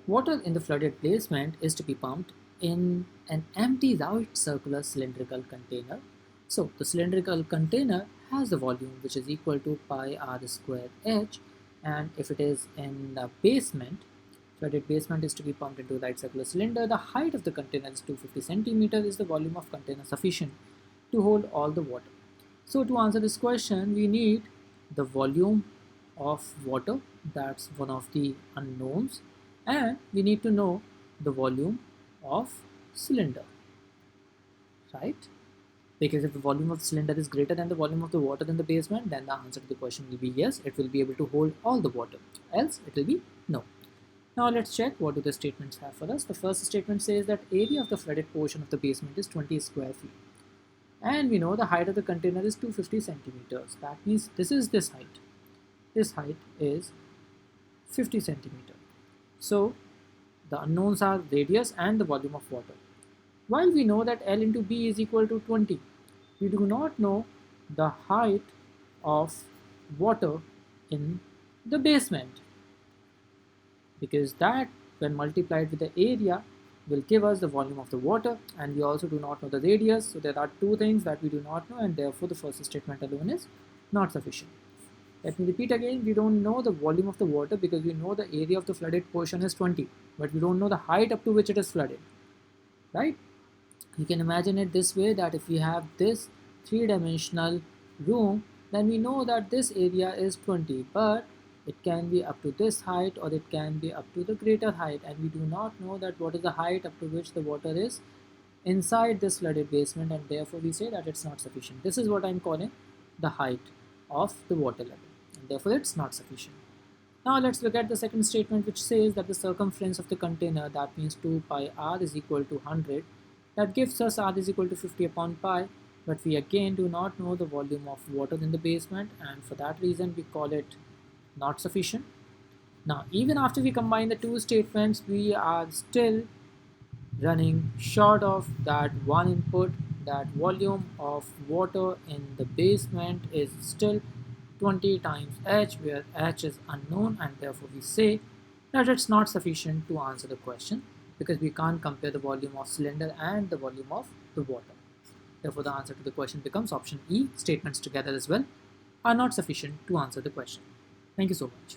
Water in the flooded basement is to be pumped in an empty right circular cylindrical container. So the cylindrical container has the volume which is equal to pi r square h, and if it is in the basement, flooded basement is to be pumped into the right circular cylinder. The height of the container is 250 centimeters. Is the volume of container sufficient to hold all the water? So to answer this question, we need the volume of water, that's one of the unknowns, and we need to know the volume of cylinder, right? Because if the volume of the cylinder is greater than the volume of the water in the basement, then the answer to the question will be yes, it will be able to hold all the water, else it will be no. Now let's check what do the statements have for us. The first statement says that area of the flooded portion of the basement is 20 square feet. And we know the height of the container is 250 centimeters. That means this is this height. This height is 50 centimeters. So the unknowns are radius and the volume of water. While we know that L into B is equal to 20, we do not know the height of water in the basement, because that, when multiplied with the area, will give us the volume of the water, and we also do not know the radius. So there are two things that we do not know, and therefore the first statement alone is not sufficient. Let me repeat again, we don't know the volume of the water because we know the area of the flooded portion is 20, but we don't know the height up to which it is flooded, right? You can imagine it this way, that if we have this three-dimensional room, then we know that this area is 20, but it can be up to this height or it can be up to the greater height, and we do not know that what is the height up to which the water is inside this flooded basement, and therefore we say that it's not sufficient. This is what I'm calling the height of the water level, and therefore it's not sufficient. Now let's look at the second statement, which says that the circumference of the container, that means 2 pi r, is equal to 100. That gives us r is equal to 50 upon pi, but we again do not know the volume of water in the basement, and for that reason we call it not sufficient. Now even after we combine the two statements, we are still running short of that one input. That volume of water in the basement is still 20 times h, where h is unknown, and therefore we say that it's not sufficient to answer the question, because we can't compare the volume of cylinder and the volume of the water. Therefore the answer to the question becomes option E. Statements together as well are not sufficient to answer the question. Thank you so much.